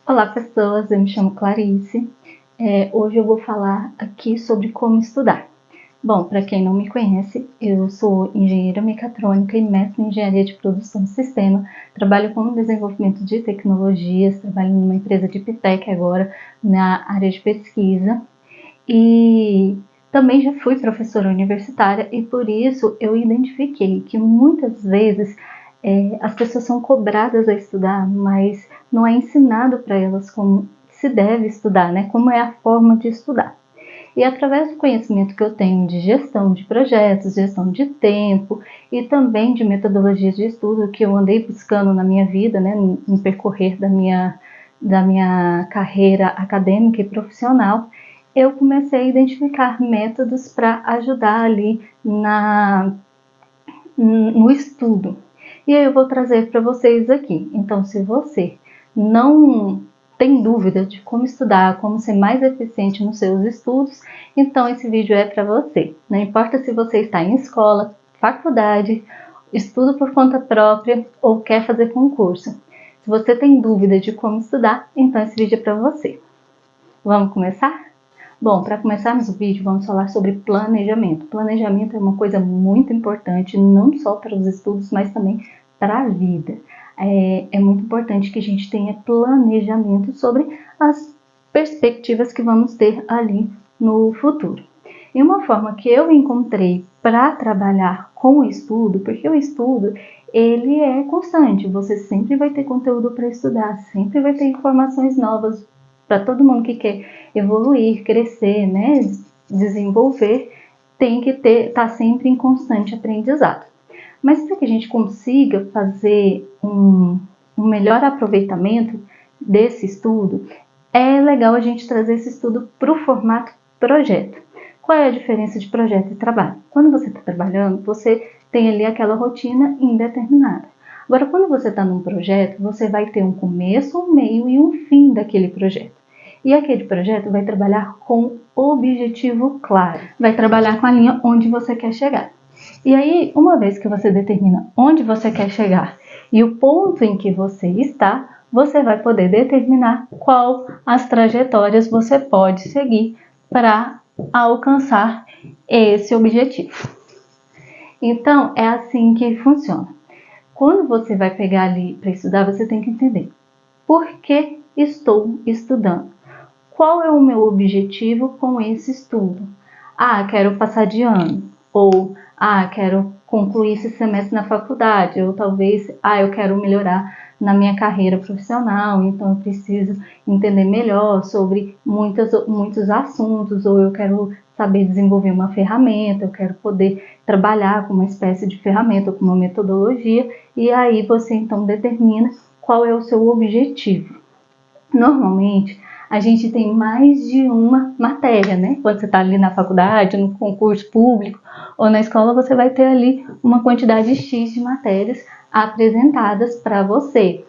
Olá pessoas, eu me chamo Clarice. Hoje eu vou falar aqui sobre como estudar. Bom, para quem não me conhece, eu sou engenheira mecatrônica e mestre em engenharia de produção de sistema. Trabalho com desenvolvimento de tecnologias, trabalho numa empresa de Pitec agora, na área de pesquisa. E também já fui professora universitária e por isso eu identifiquei que muitas vezes as pessoas são cobradas a estudar, mas não é ensinado para elas como se deve estudar, né? Como é a forma de estudar. E através do conhecimento que eu tenho de gestão de projetos, gestão de tempo e também de metodologias de estudo que eu andei buscando na minha vida, né, no percorrer da minha carreira acadêmica e profissional, eu comecei a identificar métodos para ajudar ali no estudo. E aí eu vou trazer para vocês aqui. Então, se você não tem dúvida de como estudar, como ser mais eficiente nos seus estudos, então esse vídeo é para você. Não importa se você está em escola, faculdade, estudo por conta própria ou quer fazer concurso. Se você tem dúvida de como estudar, então esse vídeo é para você. Vamos começar? Bom, para começarmos o vídeo, vamos falar sobre planejamento. Planejamento é uma coisa muito importante, não só para os estudos, mas também para a vida. É muito importante que a gente tenha planejamento sobre as perspectivas que vamos ter ali no futuro. E uma forma que eu encontrei para trabalhar com o estudo, porque o estudo ele é constante, você sempre vai ter conteúdo para estudar, sempre vai ter informações novas para todo mundo que quer evoluir, crescer, né, desenvolver, tem que estar sempre em constante aprendizado. Mas para que a gente consiga fazer um melhor aproveitamento desse estudo, é legal a gente trazer esse estudo para o formato projeto. Qual é a diferença de projeto e trabalho? Quando você está trabalhando, você tem ali aquela rotina indeterminada. Agora, quando você está num projeto, você vai ter um começo, um meio e um fim daquele projeto. E aquele projeto vai trabalhar com objetivo claro, vai trabalhar com a linha onde você quer chegar. E aí, uma vez que você determina onde você quer chegar e o ponto em que você está, você vai poder determinar qual as trajetórias você pode seguir para alcançar esse objetivo. Então, é assim que funciona. Quando você vai pegar ali para estudar, você tem que entender por que estou estudando. Qual é o meu objetivo com esse estudo? Quero passar de ano. Ou, quero concluir esse semestre na faculdade. Ou talvez, eu quero melhorar na minha carreira profissional. Então, eu preciso entender melhor sobre muitos assuntos. Ou eu quero saber desenvolver uma ferramenta. Eu quero poder trabalhar com uma espécie de ferramenta, com uma metodologia. E aí, você então determina qual é o seu objetivo. Normalmente, a gente tem mais de uma matéria, né? Quando você está ali na faculdade, no concurso público ou na escola, você vai ter ali uma quantidade X de matérias apresentadas para você.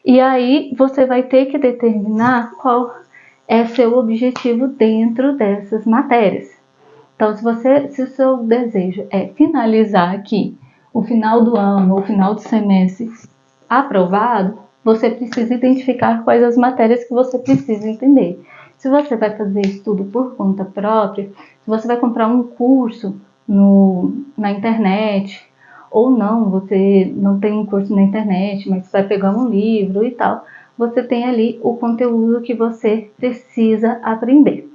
E aí, você vai ter que determinar qual é seu objetivo dentro dessas matérias. Então, se o seu desejo é finalizar aqui o final do ano ou o final do semestre aprovado, você precisa identificar quais as matérias que você precisa entender. Se você vai fazer estudo por conta própria, se você vai comprar um curso na internet, ou não, você não tem um curso na internet, mas vai pegar um livro e tal, você tem ali o conteúdo que você precisa aprender.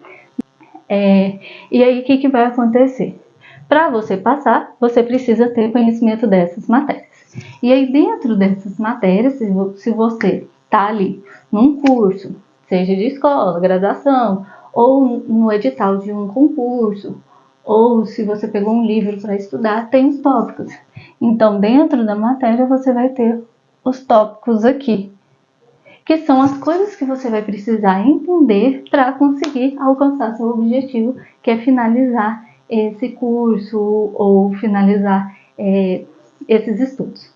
E aí, o que vai acontecer? Para você passar, você precisa ter conhecimento dessas matérias. E aí, dentro dessas matérias, se você está ali num curso, seja de escola, graduação, ou no edital de um concurso, ou se você pegou um livro para estudar, tem os tópicos. Então, dentro da matéria, você vai ter os tópicos aqui, que são as coisas que você vai precisar entender para conseguir alcançar seu objetivo, que é finalizar esse curso ou finalizar esses estudos.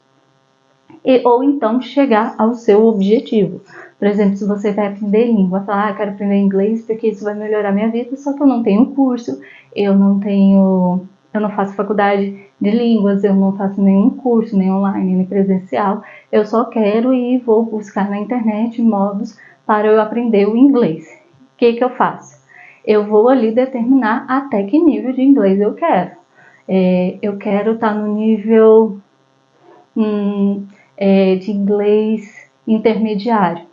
Ou então chegar ao seu objetivo. Por exemplo, se você vai aprender língua, falar, quero aprender inglês porque isso vai melhorar minha vida, só que eu não tenho curso, eu não faço faculdade de línguas, eu não faço nenhum curso, nem online, nem presencial, eu só quero e vou buscar na internet modos para eu aprender o inglês. O que eu faço? Eu vou ali determinar até que nível de inglês eu quero. Eu quero estar no nível de inglês intermediário.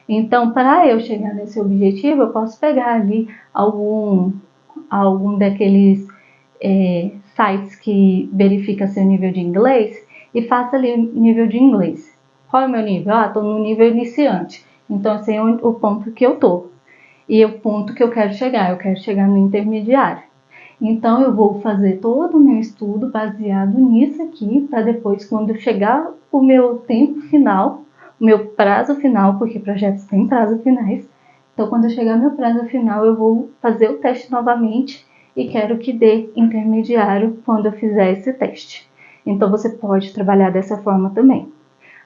Então, para eu chegar nesse objetivo, eu posso pegar ali algum daqueles sites que verifica seu nível de inglês e faça ali nível de inglês. Qual é o meu nível? Estou no nível iniciante. Então, esse é o ponto que eu estou. E o ponto que eu quero chegar no intermediário. Então, eu vou fazer todo o meu estudo baseado nisso aqui, para depois, quando chegar o meu tempo final, o meu prazo final, porque projetos têm prazo finais, então, quando chegar meu prazo final, eu vou fazer o teste novamente e quero que dê intermediário quando eu fizer esse teste. Então, você pode trabalhar dessa forma também.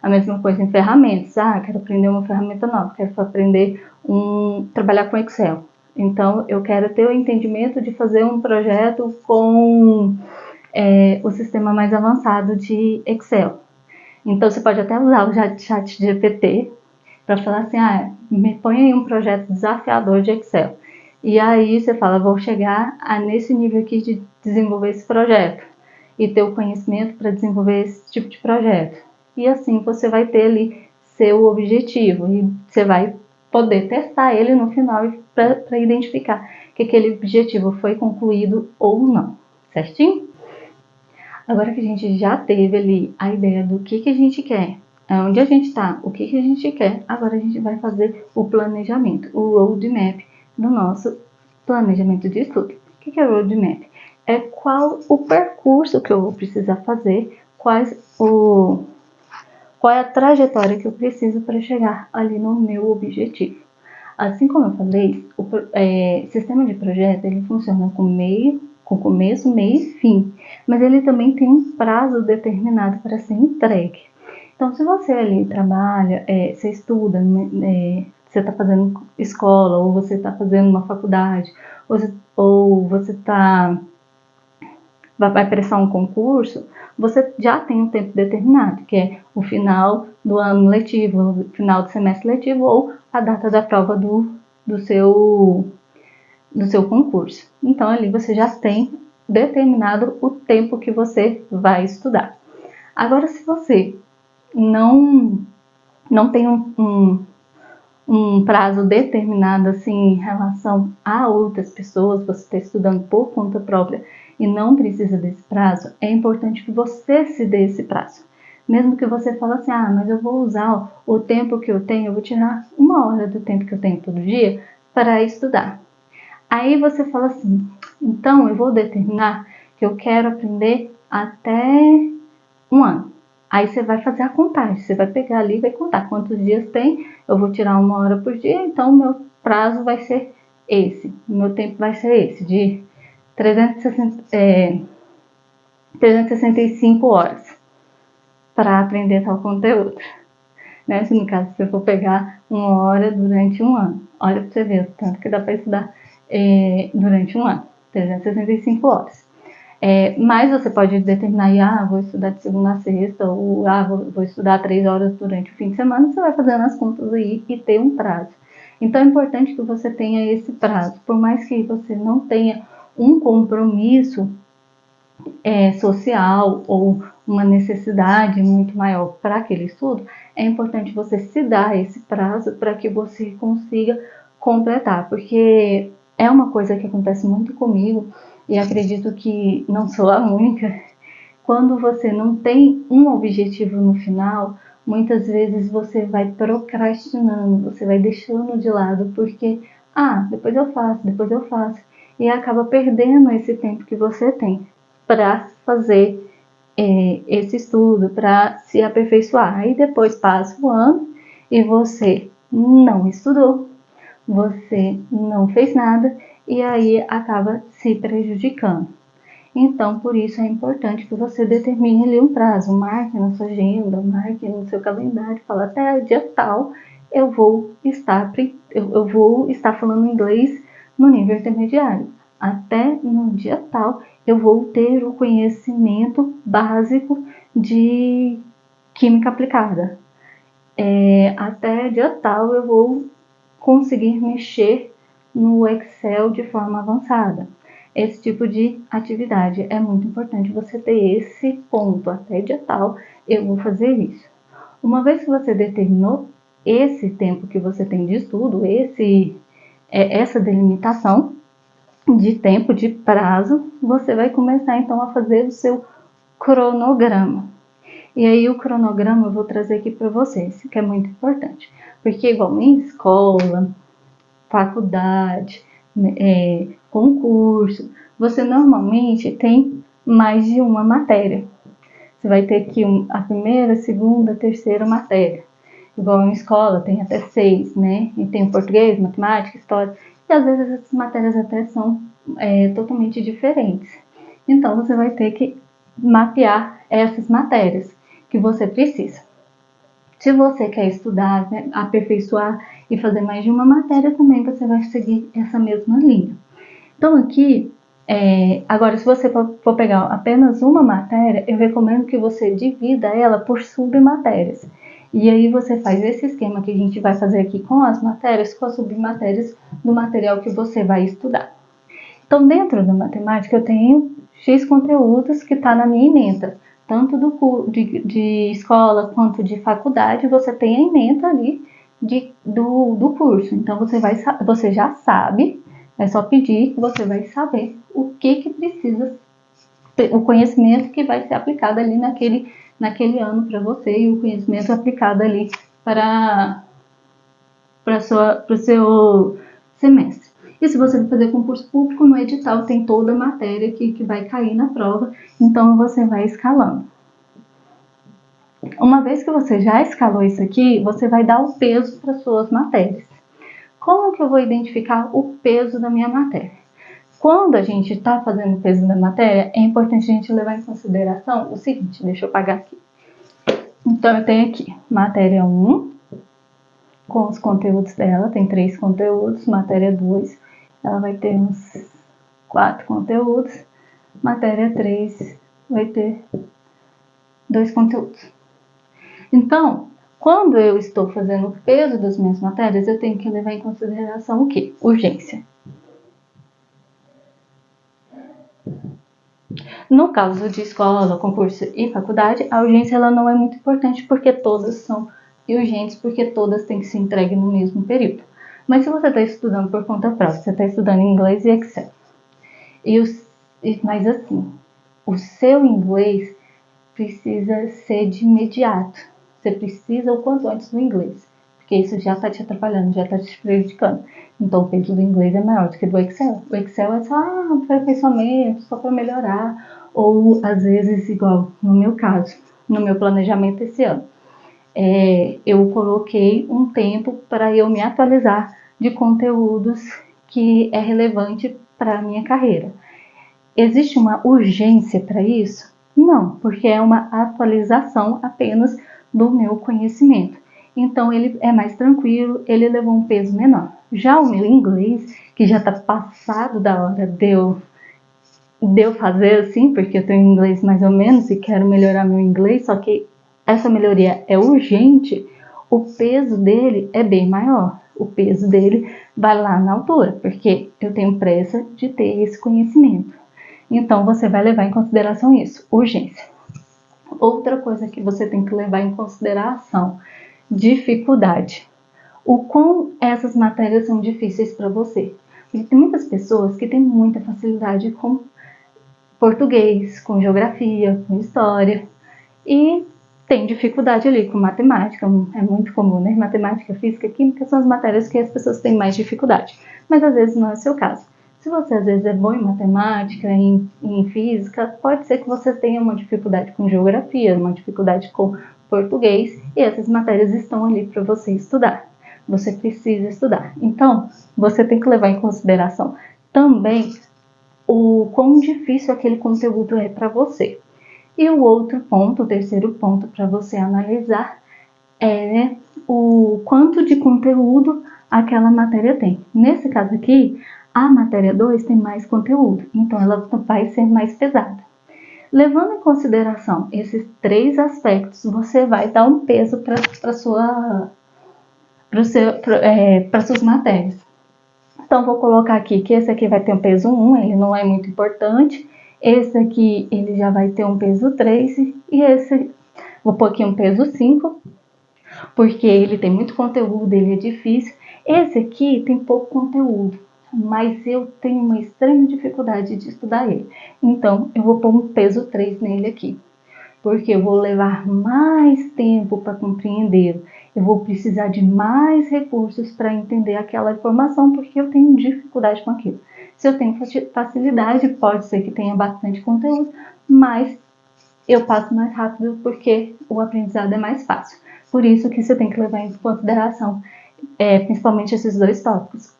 A mesma coisa em ferramentas. Quero aprender uma ferramenta nova, quero aprender trabalhar com Excel. Então, eu quero ter o entendimento de fazer um projeto com o sistema mais avançado de Excel. Então, você pode até usar o ChatGPT para falar assim, me põe aí um projeto desafiador de Excel. E aí você fala, vou chegar nesse nível aqui de desenvolver esse projeto e ter o conhecimento para desenvolver esse tipo de projeto. E assim você vai ter ali seu objetivo e você vai poder testar ele no final para identificar que aquele objetivo foi concluído ou não, certinho? Agora que a gente já teve ali a ideia do que a gente quer, onde a gente está, o que a gente quer, agora a gente vai fazer o planejamento, o roadmap do nosso planejamento de estudo. O que é o roadmap? É qual o percurso que eu vou precisar fazer, qual é a trajetória que eu preciso para chegar ali no meu objetivo. Assim como eu falei, o sistema de projeto ele funciona com começo, meio e fim, mas ele também tem um prazo determinado para ser entregue. Então, se você ali trabalha, você estuda, você está fazendo escola, ou você está fazendo uma faculdade, ou você vai prestar um concurso, você já tem um tempo determinado, que é o final do ano letivo, o final do semestre letivo, ou a data da prova do seu concurso. Então, ali você já tem determinado o tempo que você vai estudar. Agora, se você não tem um prazo determinado assim em relação a outras pessoas, você está estudando por conta própria e não precisa desse prazo, é importante que você se dê esse prazo. Mesmo que você fale assim, mas eu vou usar o tempo que eu tenho, eu vou tirar 1 hora do tempo que eu tenho todo dia para estudar. Aí você fala assim, então eu vou determinar que eu quero aprender até 1 ano. Aí você vai fazer a contagem, você vai pegar ali e vai contar quantos dias tem, eu vou tirar 1 hora por dia, então o meu prazo vai ser esse, o meu tempo vai ser esse, de 365 horas para aprender tal conteúdo. Né? Se no caso você for pegar 1 hora durante 1 ano, olha para você ver o tanto que dá para estudar durante 1 ano, 365 horas. Mas você pode determinar, vou estudar de segunda a sexta, ou vou estudar 3 horas durante o fim de semana, você vai fazendo as contas aí e ter um prazo. Então é importante que você tenha esse prazo, por mais que você não tenha um compromisso social ou uma necessidade muito maior para aquele estudo, é importante você se dar esse prazo para que você consiga completar, porque é uma coisa que acontece muito comigo, e acredito que não sou a única. Quando você não tem um objetivo no final, muitas vezes você vai procrastinando, você vai deixando de lado, porque, depois eu faço, e acaba perdendo esse tempo que você tem para fazer esse estudo, para se aperfeiçoar. Aí depois passa o ano e você não estudou, você não fez nada, e aí acaba se prejudicando. Então, por isso é importante que você determine ali um prazo, marque na sua agenda, marque no seu calendário, fala até dia tal eu vou estar falando inglês no nível intermediário. Até no dia tal eu vou ter o conhecimento básico de química aplicada. Até dia tal eu vou conseguir mexer no Excel de forma avançada. Esse tipo de atividade é muito importante você ter esse ponto, até dia tal eu vou fazer isso. Uma vez que você determinou esse tempo que você tem de estudo, essa delimitação de tempo, de prazo, você vai começar então a fazer o seu cronograma. E aí o cronograma eu vou trazer aqui para vocês, que é muito importante, porque igual em escola, faculdade, concurso, você normalmente tem mais de uma matéria. Você vai ter aqui a primeira, segunda, terceira matéria. Igual em escola tem até 6, né? E tem português, matemática, história. E às vezes essas matérias até são totalmente diferentes. Então você vai ter que mapear essas matérias que você precisa. Se você quer estudar, né, aperfeiçoar e fazer mais de uma matéria, também você vai seguir essa mesma linha. Então aqui, agora se você for pegar apenas uma matéria, eu recomendo que você divida ela por submatérias. E aí você faz esse esquema que a gente vai fazer aqui com as matérias, com as submatérias do material que você vai estudar. Então dentro da matemática eu tenho X conteúdos que está na minha ementa. Tanto de escola quanto de faculdade, você tem a ementa ali do curso. Então você já sabe, é só pedir que você vai saber o que precisa, o conhecimento que vai ser aplicado ali naquele ano para você e o conhecimento aplicado ali para o seu semestre. E se você fazer concurso público, no edital tem toda a matéria que vai cair na prova, então você vai escalando. Uma vez que você já escalou isso aqui, você vai dar o peso para suas matérias. Como que eu vou identificar o peso da minha matéria? Quando a gente está fazendo o peso da matéria, é importante a gente levar em consideração o seguinte, deixa eu apagar aqui. Então eu tenho aqui matéria 1, com os conteúdos dela, tem 3 conteúdos, matéria 2, ela vai ter uns 4 conteúdos, matéria 3 vai ter 2 conteúdos. Então, quando eu estou fazendo o peso das minhas matérias, eu tenho que levar em consideração o quê? Urgência. No caso de escola, concurso e faculdade, a urgência ela não é muito importante porque todas são urgentes, porque todas têm que ser entregues no mesmo período. Mas se você está estudando por conta própria, você está estudando inglês e Excel, mas assim, o seu inglês precisa ser de imediato. Você precisa o quanto antes do inglês, porque isso já está te atrapalhando, já está te prejudicando. Então o peso do inglês é maior do que do Excel. O Excel é só aperfeiçoamento, só para melhorar. Ou às vezes, igual no meu caso, no meu planejamento esse ano, eu coloquei um tempo para eu me atualizar de conteúdos que é relevante para a minha carreira. Existe uma urgência para isso? Não, porque é uma atualização apenas do meu conhecimento. Então ele é mais tranquilo, ele levou um peso menor. Já o meu inglês, que já está passado da hora de eu fazer assim, porque eu tenho inglês mais ou menos e quero melhorar meu inglês, só que essa melhoria é urgente, o peso dele é bem maior. O peso dele vai lá na altura, porque eu tenho pressa de ter esse conhecimento. Então você vai levar em consideração isso, urgência. Outra coisa que você tem que levar em consideração, dificuldade. O quão essas matérias são difíceis para você. Porque tem muitas pessoas que têm muita facilidade com português, com geografia, com história. E tem dificuldade ali com matemática, é muito comum, né? Matemática, física, química são as matérias que as pessoas têm mais dificuldade. Mas às vezes não é o seu caso. Se você às vezes é bom em matemática, em física, pode ser que você tenha uma dificuldade com geografia, uma dificuldade com português, e essas matérias estão ali para você estudar. Você precisa estudar. Então, você tem que levar em consideração também o quão difícil aquele conteúdo é para você. E o outro ponto, o terceiro ponto para você analisar é o quanto de conteúdo aquela matéria tem. Nesse caso aqui, a matéria 2 tem mais conteúdo, então ela vai ser mais pesada. Levando em consideração esses 3 aspectos, você vai dar um peso para para suas matérias. Então, vou colocar aqui que esse aqui vai ter um peso 1, ele não é muito importante. Esse aqui, ele já vai ter um peso 3. E esse, vou pôr aqui um peso 5, porque ele tem muito conteúdo, ele é difícil. Esse aqui tem pouco conteúdo, mas eu tenho uma extrema dificuldade de estudar ele. Então, eu vou pôr um peso 3 nele aqui, porque eu vou levar mais tempo para compreendê-lo. Eu vou precisar de mais recursos para entender aquela informação, porque eu tenho dificuldade com aquilo. Se eu tenho facilidade, pode ser que tenha bastante conteúdo, mas eu passo mais rápido porque o aprendizado é mais fácil. Por isso que você tem que levar em consideração, principalmente esses dois tópicos,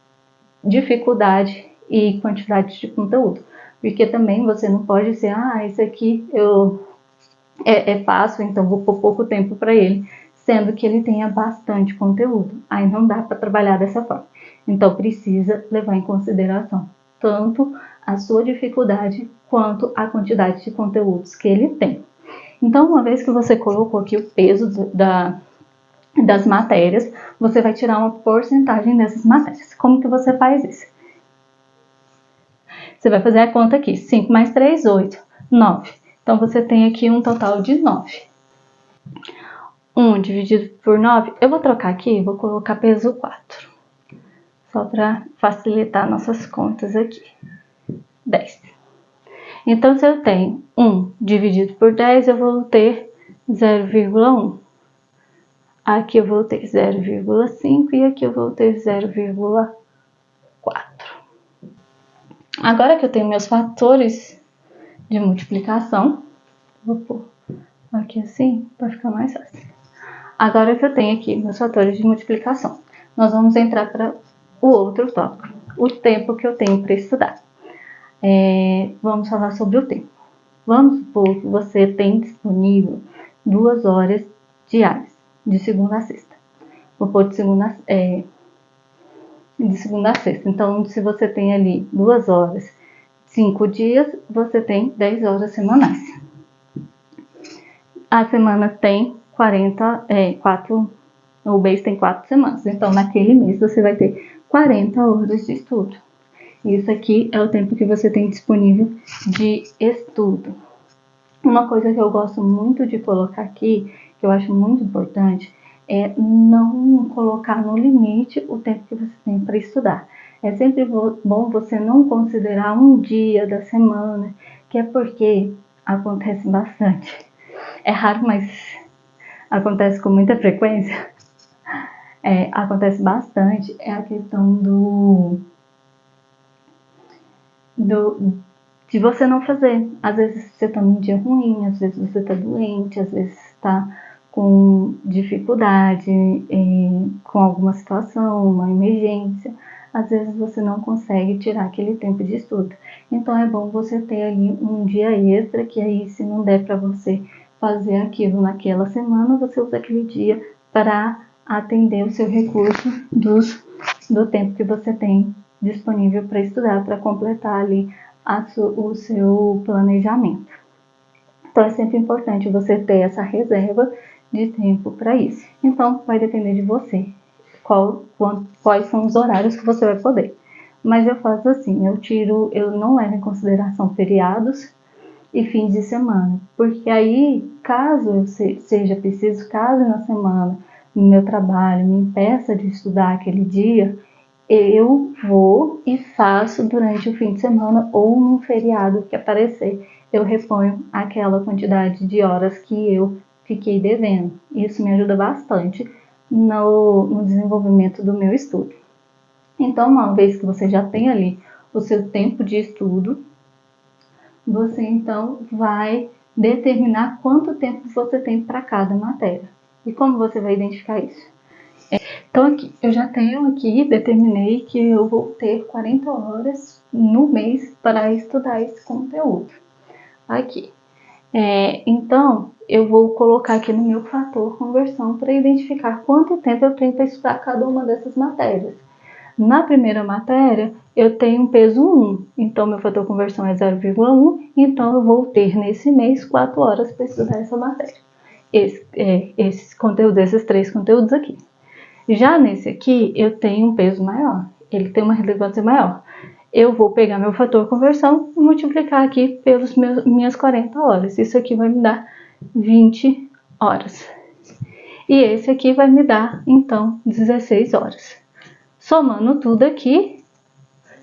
dificuldade e quantidade de conteúdo. Porque também você não pode ser, esse aqui é fácil, então vou pôr pouco tempo para ele, sendo que ele tenha bastante conteúdo. Aí não dá para trabalhar dessa forma. Então precisa levar em consideração tanto a sua dificuldade quanto a quantidade de conteúdos que ele tem. Então, uma vez que você colocou aqui o peso das matérias, você vai tirar uma porcentagem dessas matérias. Como que você faz isso? Você vai fazer a conta aqui. 5 mais 3, 8, 9. Então, você tem aqui um total de 9. 1 dividido por 9, eu vou trocar aqui, vou colocar peso 4. Só para facilitar nossas contas aqui. 10. Então, se eu tenho 1 dividido por 10, eu vou ter 0,1. Aqui eu vou ter 0,5 e aqui eu vou ter 0,4. Agora que eu tenho meus fatores de multiplicação, vou pôr aqui assim para ficar mais fácil. Agora que eu tenho aqui meus fatores de multiplicação, nós vamos entrar para o outro tópico, o tempo que eu tenho para estudar. Vamos falar sobre o tempo. Vamos supor que você tem disponível 2 horas diárias, de segunda a sexta. Vou pôr de segunda a sexta. Então, se você tem ali 2 horas, 5 dias, você tem 10 horas semanais. A semana tem 4, o mês tem 4 semanas. Então, naquele mês, você vai ter 40 horas de estudo. Isso aqui é o tempo que você tem disponível de estudo. Uma coisa que eu gosto muito de colocar aqui, que eu acho muito importante, é não colocar no limite o tempo que você tem para estudar. É sempre bom você não considerar um dia da semana, que é porque acontece bastante. É raro, mas acontece com muita frequência. Acontece bastante, é a questão de você não fazer. Às vezes você está num dia ruim, às vezes você está doente, às vezes está com dificuldade, com alguma situação, uma emergência. Às vezes você não consegue tirar aquele tempo de estudo. Então é bom você ter ali um dia extra, que aí se não der para você fazer aquilo naquela semana, você usa aquele dia para atender o seu recurso do tempo que você tem disponível para estudar, para completar ali o seu planejamento. Então, é sempre importante você ter essa reserva de tempo para isso. Então, vai depender de você quais são os horários que você vai poder. Mas eu faço assim, eu não levo em consideração feriados e fins de semana, porque aí, caso seja preciso, caso na semana, no meu trabalho, me impeça de estudar aquele dia, eu vou e faço durante o fim de semana ou num feriado que aparecer. Eu reponho aquela quantidade de horas que eu fiquei devendo. Isso me ajuda bastante no desenvolvimento do meu estudo. Então, uma vez que você já tem ali o seu tempo de estudo, você então vai determinar quanto tempo você tem para cada matéria. E como você vai identificar isso? Então aqui, eu já tenho aqui, determinei que eu vou ter 40 horas no mês para estudar esse conteúdo. Aqui. Então, eu vou colocar aqui no meu fator conversão para identificar quanto tempo eu tenho para estudar cada uma dessas matérias. Na primeira matéria, eu tenho um peso 1, então meu fator conversão é 0,1, então eu vou ter nesse mês 4 horas para estudar essa matéria. Esses 3 conteúdos aqui. Já nesse aqui, eu tenho um peso maior, ele tem uma relevância maior. Eu vou pegar meu fator conversão e multiplicar aqui pelas minhas 40 horas. Isso aqui vai me dar 20 horas. E esse aqui vai me dar, então, 16 horas. Somando tudo aqui,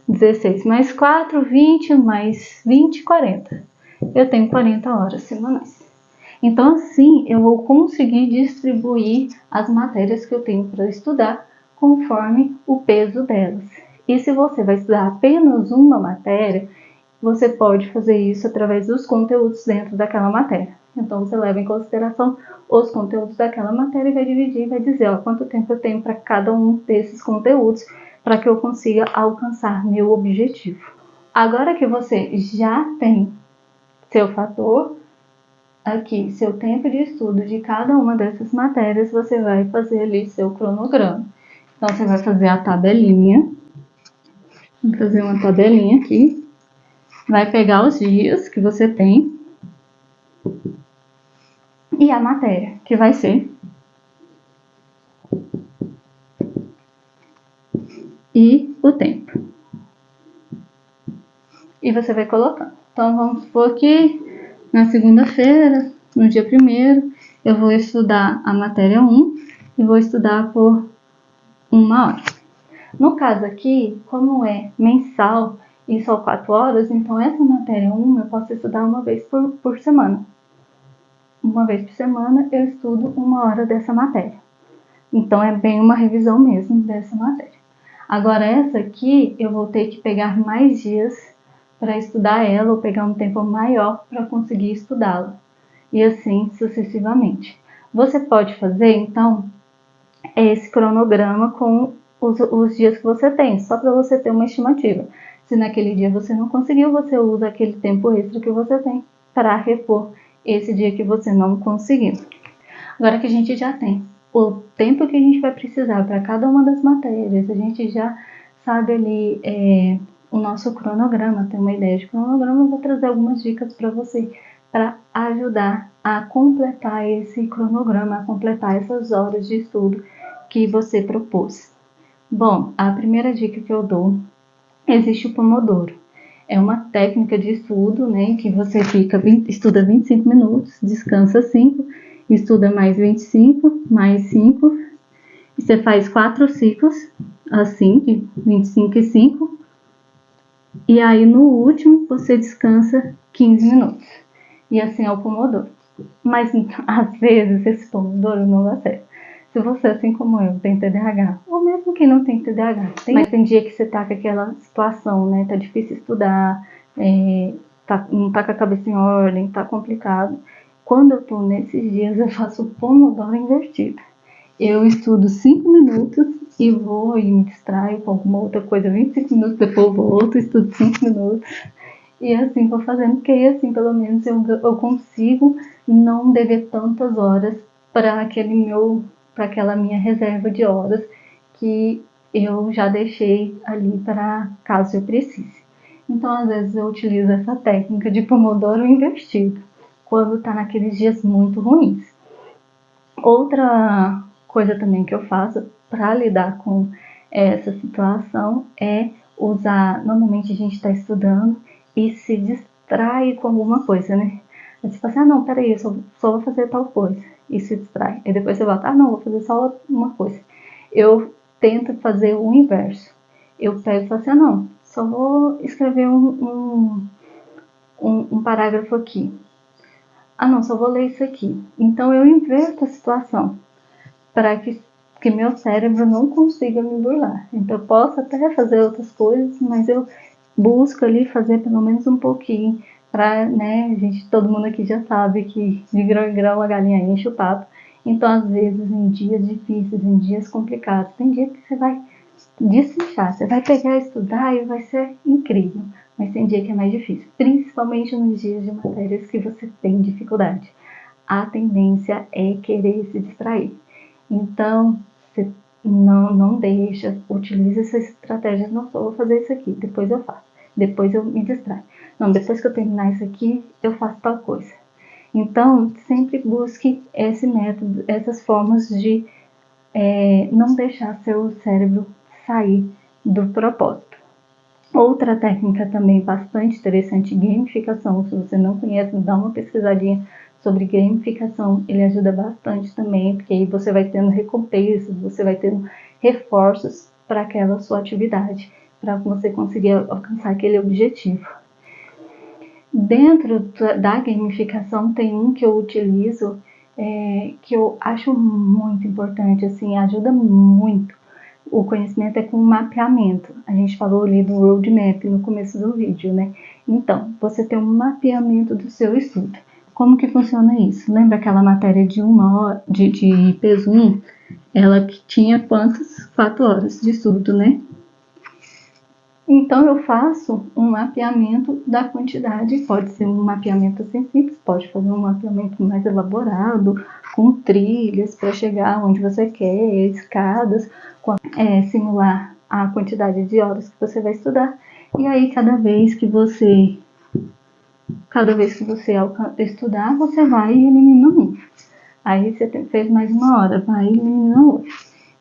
16 mais 4, 20, mais 20, 40. Eu tenho 40 horas semanais. Então, assim, eu vou conseguir distribuir as matérias que eu tenho para estudar conforme o peso delas. E se você vai estudar apenas uma matéria, você pode fazer isso através dos conteúdos dentro daquela matéria. Então, você leva em consideração os conteúdos daquela matéria e vai dividir, vai dizer, ó, quanto tempo eu tenho para cada um desses conteúdos para que eu consiga alcançar meu objetivo. Agora que você já tem seu fator, aqui, seu tempo de estudo de cada uma dessas matérias, você vai fazer ali seu cronograma. Então, você vai fazer a tabelinha. Vou fazer uma tabelinha aqui. Vai pegar os dias que você tem e a matéria, que vai ser e o tempo. E você vai colocando. Então, vamos supor que na segunda-feira, no dia 1º, eu vou estudar a matéria 1 e vou estudar por 1 hora. No caso aqui, como é mensal e só 4 horas, então essa matéria 1 eu posso estudar uma vez por semana. Uma vez por semana eu estudo 1 hora dessa matéria. Então é bem uma revisão mesmo dessa matéria. Agora essa aqui eu vou ter que pegar mais dias para estudar ela ou pegar um tempo maior para conseguir estudá-la. E assim sucessivamente. Você pode fazer então esse cronograma com os dias que você tem, só para você ter uma estimativa. Se naquele dia você não conseguiu, você usa aquele tempo extra que você tem para repor esse dia que você não conseguiu. Agora que a gente já tem o tempo que a gente vai precisar para cada uma das matérias, a gente já sabe ali o nosso cronograma, tem uma ideia de cronograma, eu vou trazer algumas dicas para você para ajudar a completar esse cronograma, a completar essas horas de estudo que você propôs. Bom, a primeira dica que eu dou, existe o Pomodoro. É uma técnica de estudo, né, que você estuda 25 minutos, descansa 5, estuda mais 25, mais 5, e você faz 4 ciclos, assim, de 25 e 5, e aí no último você descansa 15 minutos. E assim é o Pomodoro. Mas às vezes esse Pomodoro não dá certo. Se você, assim como eu, tem TDAH, ou mesmo quem não tem TDAH, mas tem dia que você tá com aquela situação, né? Tá difícil estudar, não tá com a cabeça em ordem, tá complicado. Quando eu tô nesses dias, eu faço o Pomodoro invertido. Eu estudo 5 minutos e vou e me distraio com alguma outra coisa, 25 minutos, depois eu volto, estudo 5 minutos. E assim vou fazendo, porque assim pelo menos eu consigo não dever tantas horas para aquela minha reserva de horas que eu já deixei ali para caso eu precise. Então, às vezes eu utilizo essa técnica de Pomodoro invertido, quando está naqueles dias muito ruins. Outra coisa também que eu faço para lidar com essa situação é usar, normalmente a gente está estudando e se distrai com alguma coisa, né? Aí você fala assim, não, peraí, eu só vou fazer tal coisa. E se distrai. E depois você volta, não, vou fazer só uma coisa. Eu tento fazer o inverso. Eu pego e falo assim, não, só vou escrever um parágrafo aqui. Não, só vou ler isso aqui. Então eu inverto a situação para que meu cérebro não consiga me burlar. Então eu posso até fazer outras coisas, mas eu busco ali fazer pelo menos um pouquinho para, né, todo mundo aqui já sabe que de grão em grão a galinha enche o papo. Então, às vezes, em dias difíceis, em dias complicados, tem dia que você vai desinchar, você vai pegar e estudar e vai ser incrível. Mas tem dia que é mais difícil, principalmente nos dias de matérias que você tem dificuldade. A tendência é querer se distrair. Então, você não deixa, utilize essas estratégias, não só vou fazer isso aqui, depois eu faço, depois eu me distraio. Não, depois que eu terminar isso aqui, eu faço tal coisa. Então, sempre busque esse método, essas formas de não deixar seu cérebro sair do propósito. Outra técnica também bastante interessante, gamificação. Se você não conhece, dá uma pesquisadinha sobre gamificação. Ele ajuda bastante também, porque aí você vai tendo recompensas, você vai tendo reforços para aquela sua atividade, para você conseguir alcançar aquele objetivo. Dentro da gamificação tem um que eu utilizo, que eu acho muito importante, assim, ajuda muito. O conhecimento é com mapeamento. A gente falou ali do roadmap no começo do vídeo, né? Então, você tem um mapeamento do seu estudo. Como que funciona isso? Lembra aquela matéria de 1 hora, de peso 1? Ela tinha quantas? 4 horas de estudo, né? Então, eu faço um mapeamento da quantidade. Pode ser um mapeamento assim simples, pode fazer um mapeamento mais elaborado, com trilhas para chegar onde você quer, escadas, simular a quantidade de horas que você vai estudar. E aí, cada vez que você estudar, você vai eliminando um. Aí você fez mais 1 hora, vai eliminando outro.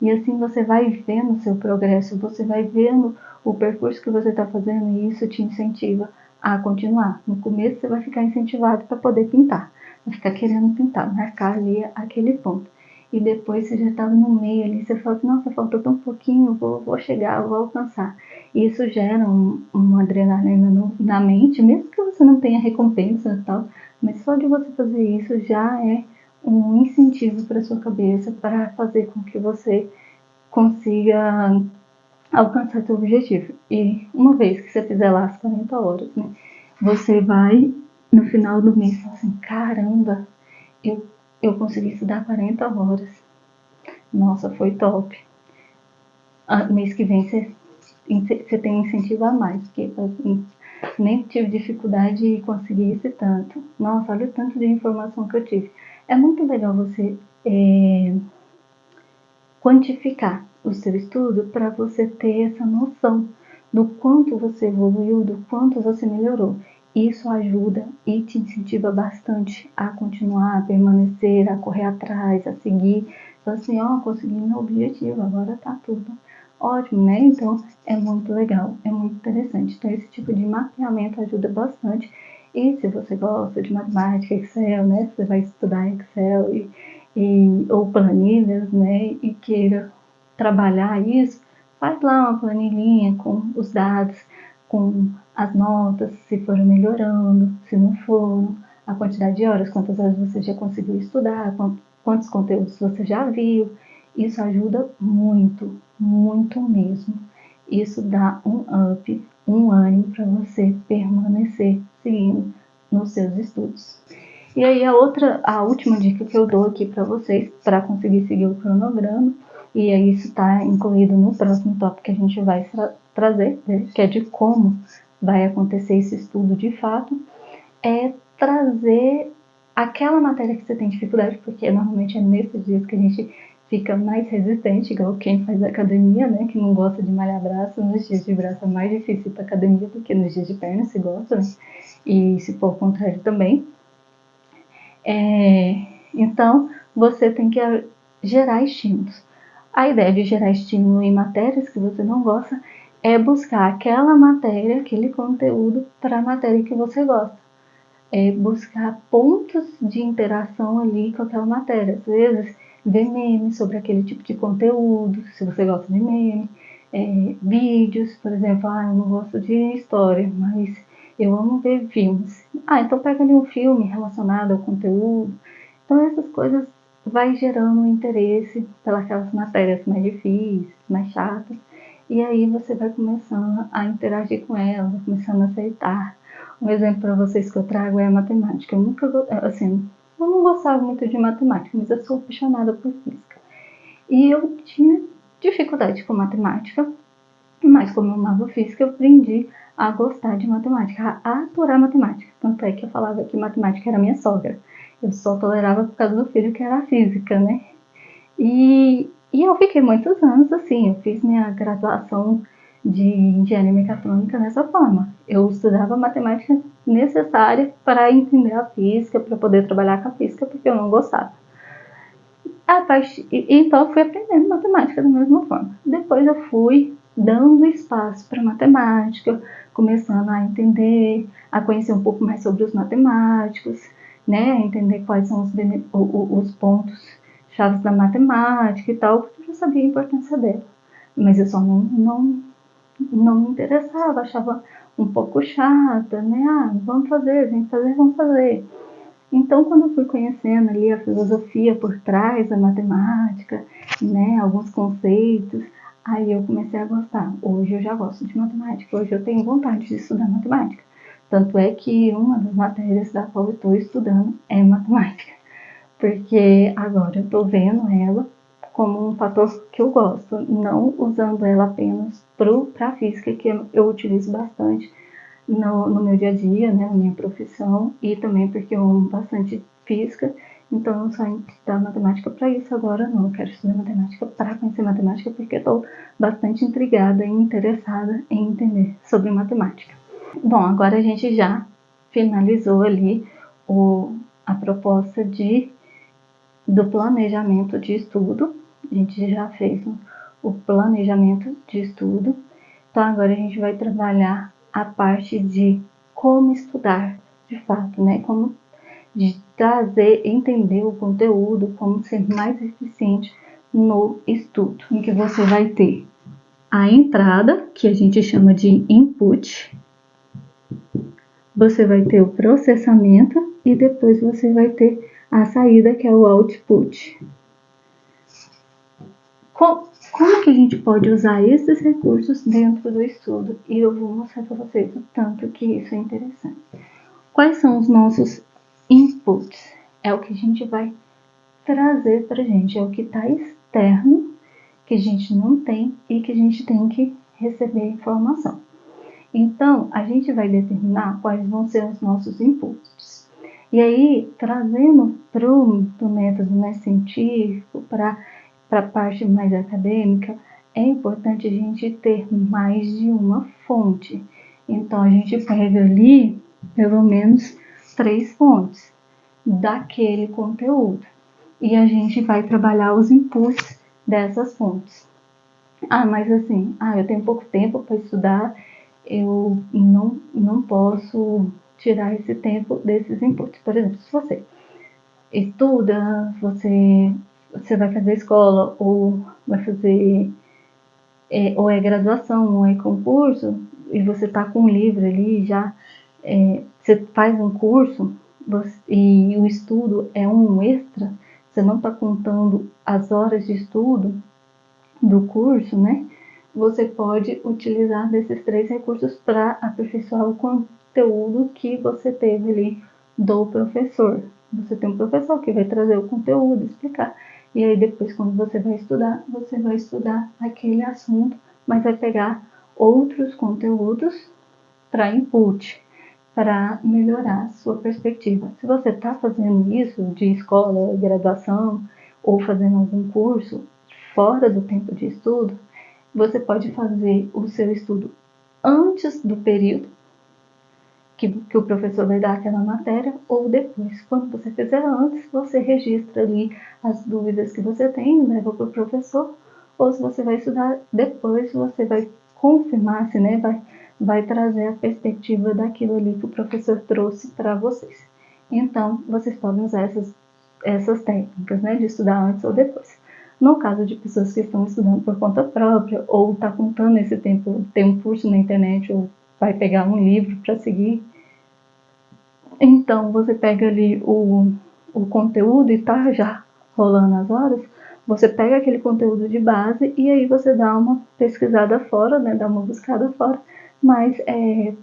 E assim você vai vendo o seu progresso, você vai vendo o percurso que você está fazendo e isso te incentiva a continuar. No começo você vai ficar incentivado para poder pintar, vai ficar querendo pintar, marcar ali aquele ponto. E depois você já estava no meio ali, você fala assim, nossa, faltou tão pouquinho, vou chegar, vou alcançar. E isso gera uma adrenalina na mente, mesmo que você não tenha recompensa e tal, mas só de você fazer isso já é um incentivo para sua cabeça para fazer com que você consiga alcançar seu objetivo. E uma vez que você fizer lá as 40 horas, né, você vai no final do mês falar assim, caramba, eu consegui estudar 40 horas. Nossa, foi top. Mês que vem você tem incentivo a mais, porque assim, nem tive dificuldade de conseguir esse tanto. Nossa, olha o tanto de informação que eu tive. É muito legal você quantificar o seu estudo para você ter essa noção do quanto você evoluiu, do quanto você melhorou. Isso ajuda e te incentiva bastante a continuar, a permanecer, a correr atrás, a seguir. Então assim, consegui meu objetivo, agora tá tudo ótimo, né? Então é muito legal, é muito interessante. Então esse tipo de mapeamento ajuda bastante. E se você gosta de matemática, Excel, né? Você vai estudar Excel ou planilhas, né? E queira trabalhar isso, faz lá uma planilhinha com os dados, com as notas, se foram melhorando, se não foram, a quantidade de horas, quantas horas você já conseguiu estudar, quantos conteúdos você já viu. Isso ajuda muito, muito mesmo. Isso dá um up, um ânimo para você permanecer seguindo nos seus estudos. E aí a última dica que eu dou aqui para vocês, para conseguir seguir o cronograma, e aí isso está incluído no próximo tópico que a gente vai trazer, né, que é de como vai acontecer esse estudo de fato, é trazer aquela matéria que você tem dificuldade, porque normalmente é nesses dias que a gente fica mais resistente, igual quem faz academia, né, que não gosta de malhar braço. Nos dias de braço é mais difícil ir para academia do que nos dias de perna, se gosta, né? E se for o contrário também. Então, você tem que gerar estímulos. A ideia de gerar estímulo em matérias que você não gosta é buscar aquela matéria, aquele conteúdo para a matéria que você gosta. É buscar pontos de interação ali com aquela matéria. Às vezes, ver memes sobre aquele tipo de conteúdo, se você gosta de meme. Vídeos, por exemplo, eu não gosto de história, mas eu amo ver filmes. Então pega ali um filme relacionado ao conteúdo. Então essas coisas vai gerando um interesse pelas matérias mais difíceis, mais chatas, e aí você vai começando a interagir com elas, vai começando a aceitar. Um exemplo para vocês que eu trago é a matemática. Eu não gostava muito de matemática, mas eu sou apaixonada por física. E eu tinha dificuldade com matemática, mas como eu amava física, eu aprendi a gostar de matemática, a aturar matemática. Tanto é que eu falava que matemática era minha sogra. Eu só tolerava por causa do filho que era física, né? E eu fiquei muitos anos assim, eu fiz minha graduação de engenharia mecatrônica dessa forma. Eu estudava a matemática necessária para entender a física, para poder trabalhar com a física, porque eu não gostava. Então eu fui aprendendo matemática da mesma forma. Depois eu fui dando espaço para matemática, começando a entender, a conhecer um pouco mais sobre os matemáticos, né? A entender quais são os pontos chaves da matemática e tal, porque eu já sabia a importância dela. Mas eu só não me interessava, achava um pouco chata, né? Vamos fazer, vamos fazer. Então, quando eu fui conhecendo ali a filosofia por trás da matemática, né, alguns conceitos, aí eu comecei a gostar. Hoje eu já gosto de matemática, hoje eu tenho vontade de estudar matemática. Tanto é que uma das matérias da qual eu estou estudando é matemática, porque agora eu estou vendo ela como um fator que eu gosto, não usando ela apenas para a física, que eu utilizo bastante no meu dia a dia, né, na minha profissão, e também porque eu amo bastante física, então eu saio da matemática para isso agora. Não, eu quero estudar matemática para conhecer matemática, porque estou bastante intrigada e interessada em entender sobre matemática. Bom, agora a gente já finalizou ali a proposta do planejamento de estudo, a gente já fez o planejamento de estudo, então agora a gente vai trabalhar a parte de como estudar de fato, né? Como de trazer, entender o conteúdo, como ser mais eficiente no estudo, em que você vai ter a entrada, que a gente chama de input, você vai ter o processamento e depois você vai ter a saída, que é o output. Como que a gente pode usar esses recursos dentro do estudo? E eu vou mostrar para vocês o tanto que isso é interessante. Quais são os nossos inputs? É o que a gente vai trazer para a gente, é o que está externo, que a gente não tem e que a gente tem que receber informação. Então, a gente vai determinar quais vão ser os nossos inputs. E aí, trazendo para o método mais científico, para a parte mais acadêmica, é importante a gente ter mais de uma fonte. Então, a gente pega ali pelo menos 3 fontes daquele conteúdo. E a gente vai trabalhar os inputs dessas fontes. Mas assim, eu tenho pouco tempo para estudar, eu não posso tirar esse tempo desses inputs. Por exemplo, se você estuda, você vai fazer escola, ou vai fazer, ou é graduação, ou é concurso, e você está com um livro ali, já você faz um curso, e o estudo é um extra, você não está contando as horas de estudo do curso, né? Você pode utilizar desses 3 recursos para aperfeiçoar o conteúdo que você teve ali do professor. Você tem um professor que vai trazer o conteúdo, explicar. E aí depois, quando você vai estudar aquele assunto, mas vai pegar outros conteúdos para input, para melhorar a sua perspectiva. Se você está fazendo isso de escola, graduação, ou fazendo algum curso fora do tempo de estudo, você pode fazer o seu estudo antes do período que o professor vai dar aquela matéria, ou depois. Quando você fizer antes, você registra ali as dúvidas que você tem, leva para o professor, ou se você vai estudar depois, você vai confirmar, se, né, vai trazer a perspectiva daquilo ali que o professor trouxe para vocês. Então, vocês podem usar essas técnicas, né, de estudar antes ou depois. No caso de pessoas que estão estudando por conta própria, ou está contando esse tempo, tem um curso na internet, ou vai pegar um livro para seguir, então você pega ali o conteúdo e tá já rolando as horas, você pega aquele conteúdo de base e aí você dá uma pesquisada fora, né, dá uma buscada fora, mas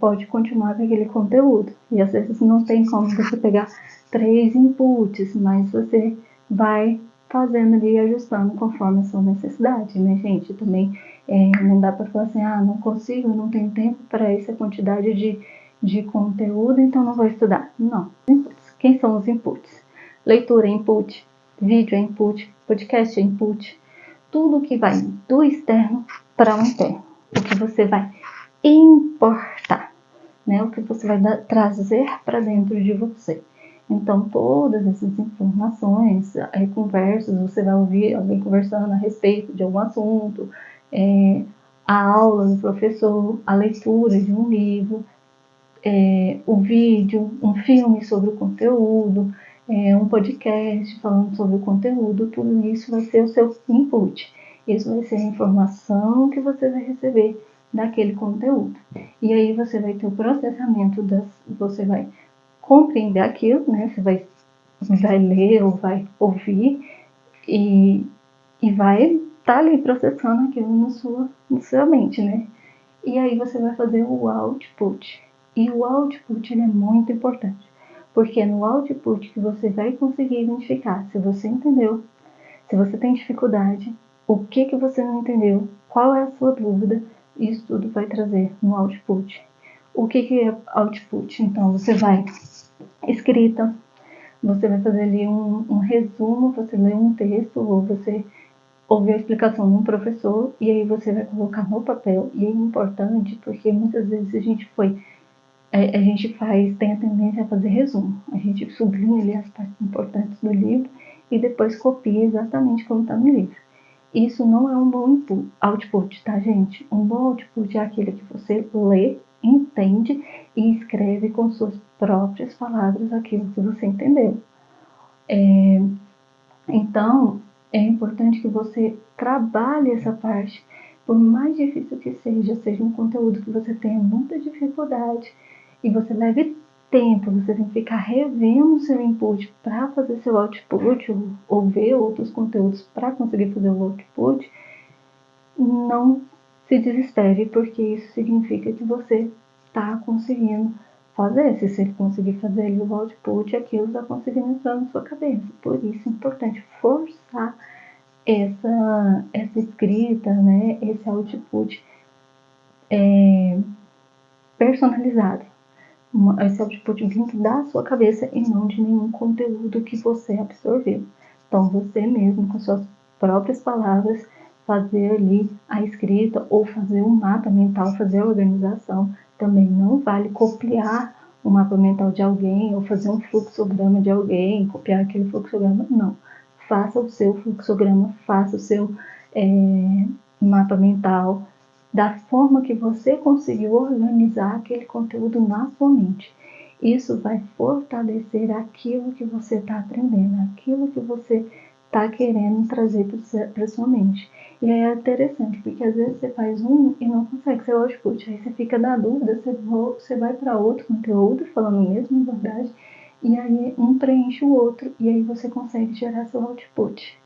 pode continuar com aquele conteúdo. E às vezes não tem como você pegar 3 inputs, mas você vai fazendo ali e ajustando conforme a sua necessidade, né, gente? Também não dá para falar assim, não consigo, não tenho tempo para essa quantidade de conteúdo, então não vou estudar. Não. Quem são os inputs? Leitura é input, vídeo é input, podcast é input, tudo que vai do externo para o interno. O que você vai importar, né? O que você vai trazer para dentro de você. Então, todas essas informações, conversas, você vai ouvir alguém conversando a respeito de algum assunto, a aula do professor, a leitura de um livro, o vídeo, um filme sobre o conteúdo, um podcast falando sobre o conteúdo, tudo isso vai ser o seu input. Isso vai ser a informação que você vai receber daquele conteúdo. E aí você vai ter o processamento você vai compreender aquilo, né? Você vai ler ou vai ouvir e vai estar ali processando aquilo na sua mente, né? E aí você vai fazer o output. E o output ele é muito importante, porque é no output que você vai conseguir identificar se você entendeu, se você tem dificuldade, o que você não entendeu, qual é a sua dúvida, isso tudo vai trazer no output. O que é output? Então, você vai escrita, você vai fazer ali um resumo, você lê um texto ou você ouve a explicação de um professor e aí você vai colocar no papel. E é importante porque muitas vezes a gente tem a tendência a fazer resumo. A gente sublinha ali as partes importantes do livro e depois copia exatamente como está no livro. Isso não é um bom output, tá, gente? Um bom output é aquele que você lê, entende e escreve com suas próprias palavras aquilo que você entendeu. Então, é importante que você trabalhe essa parte, por mais difícil que seja um conteúdo que você tenha muita dificuldade e você leve tempo, você tem que ficar revendo o seu input para fazer seu output ou ver outros conteúdos para conseguir fazer o output, não se desespere, porque isso significa que você está conseguindo fazer. Se você conseguir fazer ali o output, aquilo está conseguindo entrar na sua cabeça. Por isso é importante forçar essa escrita, né, esse output personalizado. Esse output vindo da sua cabeça e não de nenhum conteúdo que você absorveu. Então, você mesmo, com suas próprias palavras, fazer ali a escrita ou fazer um mapa mental, fazer a organização. Também não vale copiar o mapa mental de alguém ou fazer um fluxograma de alguém, copiar aquele fluxograma, não. Faça o seu fluxograma, faça o seu mapa mental, da forma que você conseguiu organizar aquele conteúdo na sua mente. Isso vai fortalecer aquilo que você está aprendendo, aquilo que você está querendo trazer para a sua mente. E aí é interessante, porque às vezes você faz um e não consegue ser output, aí você fica na dúvida, você vai para outro conteúdo, falando a mesma verdade, e aí um preenche o outro, e aí você consegue gerar seu output.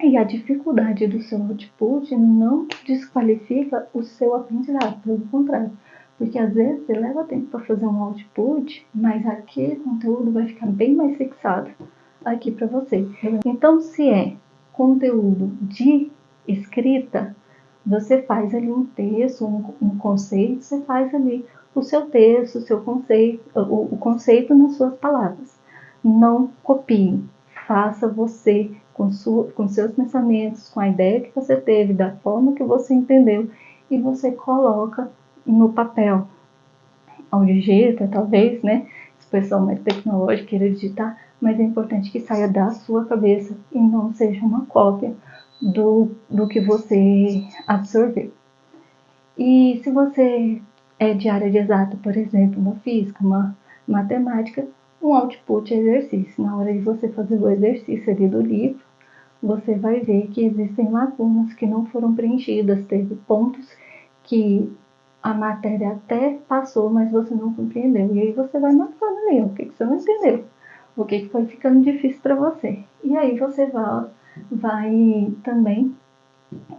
E a dificuldade do seu output não desqualifica o seu aprendizado, pelo contrário. Porque às vezes você leva tempo para fazer um output, mas aquele conteúdo vai ficar bem mais fixado aqui para você. Então, se é conteúdo de escrita, você faz ali um texto, um conceito, você faz ali o seu texto, o seu conceito, o conceito nas suas palavras. Não copie, faça você com seus pensamentos, com a ideia que você teve, da forma que você entendeu, e você coloca no papel. Ao digita, talvez, né? Se o pessoal mais tecnológico queira digitar, mas é importante que saia da sua cabeça e não seja uma cópia do que você absorveu. E se você é de área de exato, por exemplo, uma física, uma matemática, um output é exercício. Na hora de você fazer o exercício ali do livro, você vai ver que existem lacunas que não foram preenchidas, teve pontos que a matéria até passou, mas você não compreendeu. E aí você vai marcando ali o que você não entendeu, o que foi ficando difícil para você. E aí você vai também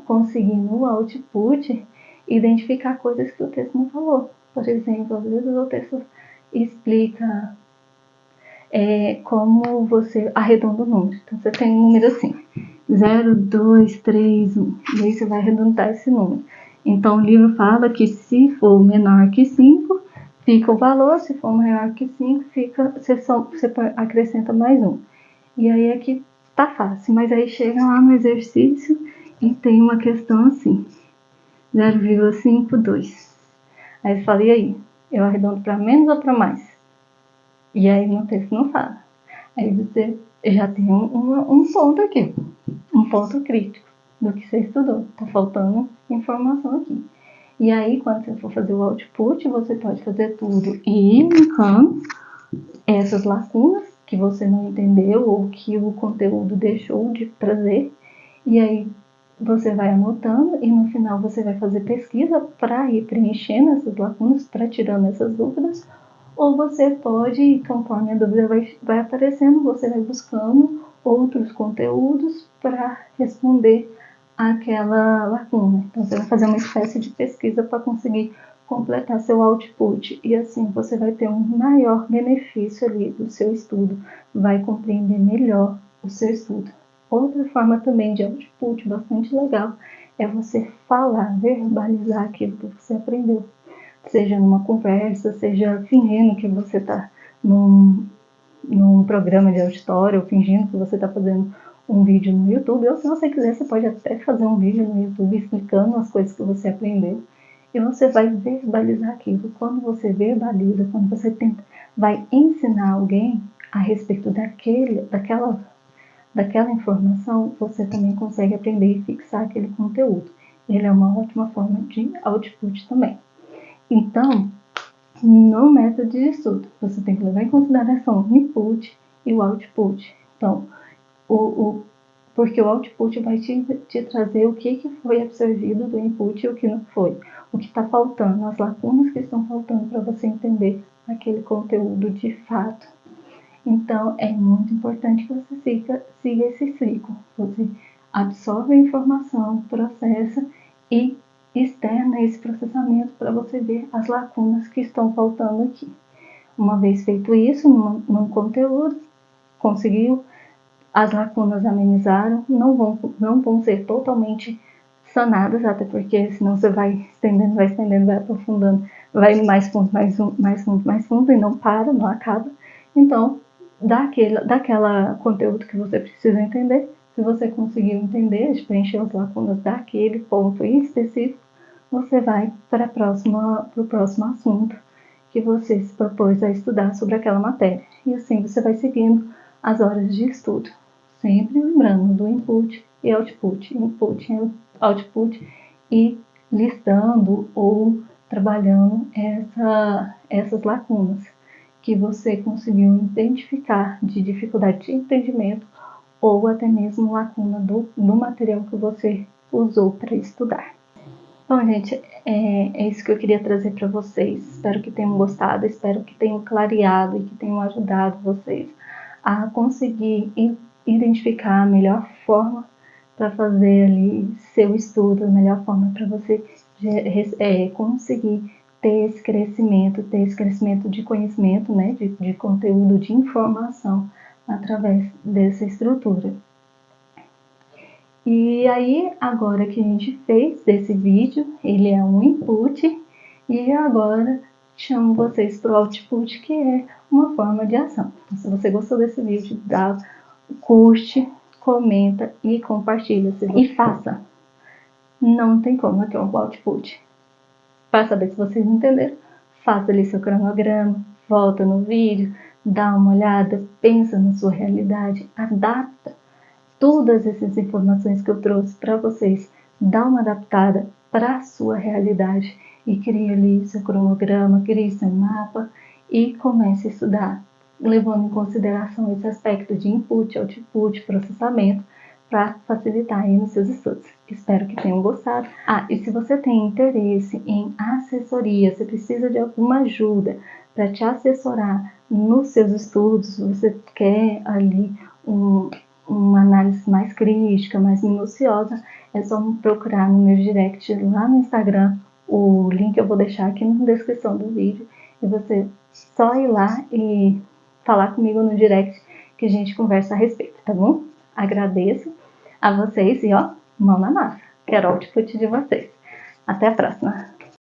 conseguir no output identificar coisas que o texto não falou. Por exemplo, às vezes o texto explica como você arredonda o número. Então você tem um número assim, 0, 2, 3, 1. E aí você vai arredondar esse número. Então o livro fala que se for menor que 5, fica o valor. Se for maior que 5, você acrescenta mais 1. E aí aqui tá fácil. Mas aí chega lá no exercício e tem uma questão assim, 0,52. Aí você fala, e aí? Eu arredondo para menos ou para mais? E aí no texto não fala. Aí você já tem um ponto aqui, um ponto crítico do que você estudou. Tá faltando informação aqui. E aí, quando você for fazer o output, você pode fazer tudo e ir linkando essas lacunas que você não entendeu ou que o conteúdo deixou de trazer. E aí você vai anotando e no final você vai fazer pesquisa para ir preenchendo essas lacunas, para tirando essas dúvidas. Ou você pode, conforme a dúvida vai aparecendo, você vai buscando outros conteúdos para responder aquela lacuna. Então você vai fazer uma espécie de pesquisa para conseguir completar seu output e assim você vai ter um maior benefício ali do seu estudo, vai compreender melhor o seu estudo. Outra forma também de output bastante legal é você falar, verbalizar aquilo que você aprendeu, seja numa conversa, seja fingindo que você está num programa de auditório, ou fingindo que você está fazendo um vídeo no YouTube, ou se você quiser, você pode até fazer um vídeo no YouTube explicando as coisas que você aprendeu. E você vai verbalizar aquilo. Quando você verbaliza, quando você vai ensinar alguém a respeito daquela informação, você também consegue aprender e fixar aquele conteúdo. Ele é uma ótima forma de output também. Então, no método de estudo, você tem que levar em consideração o input e o output. Então, porque o output vai te trazer o que foi absorvido do input e o que não foi. O que está faltando, as lacunas que estão faltando para você entender aquele conteúdo de fato. Então, é muito importante que você siga esse ciclo. Você absorve a informação, processa e externa esse processamento para você ver as lacunas que estão faltando aqui. Uma vez feito isso, num conteúdo, conseguiu, as lacunas amenizaram, não vão ser totalmente sanadas, até porque senão você vai estendendo, vai aprofundando, vai mais fundo, mais fundo e não para, não acaba. Então, daquela conteúdo que você precisa entender, se você conseguiu entender, preencher as lacunas daquele ponto em específico, você vai para o próximo assunto que você se propôs a estudar sobre aquela matéria. E assim você vai seguindo as horas de estudo, sempre lembrando do input e output, e listando ou trabalhando essas lacunas que você conseguiu identificar de dificuldade de entendimento ou até mesmo lacuna do material que você usou para estudar. Bom, gente, é isso que eu queria trazer para vocês. Espero que tenham gostado, espero que tenham clareado e que tenham ajudado vocês a conseguir identificar a melhor forma para fazer ali seu estudo, a melhor forma para você conseguir ter esse crescimento de conhecimento, né, de conteúdo, de informação através dessa estrutura. E aí, agora que a gente fez desse vídeo, ele é um input, e agora chamo vocês para o output, que é uma forma de ação. Então, se você gostou desse vídeo, curte, comenta e compartilha. E faça. Não tem como, aqui é um output. Para saber se vocês entenderam, faça ali seu cronograma, volta no vídeo, dá uma olhada, pensa na sua realidade, adapta todas essas informações que eu trouxe para vocês, dá uma adaptada para a sua realidade e crie ali seu cronograma, crie seu mapa e comece a estudar, levando em consideração esse aspecto de input, output, processamento, para facilitar aí nos seus estudos. Espero que tenham gostado. E se você tem interesse em assessoria, você precisa de alguma ajuda para te assessorar nos seus estudos, você quer ali uma análise mais crítica, mais minuciosa, é só me procurar no meu direct lá no Instagram. O link eu vou deixar aqui na descrição do vídeo. E você só ir lá e falar comigo no direct que a gente conversa a respeito, tá bom? Agradeço a vocês e mão na massa. Quero o output de vocês. Até a próxima!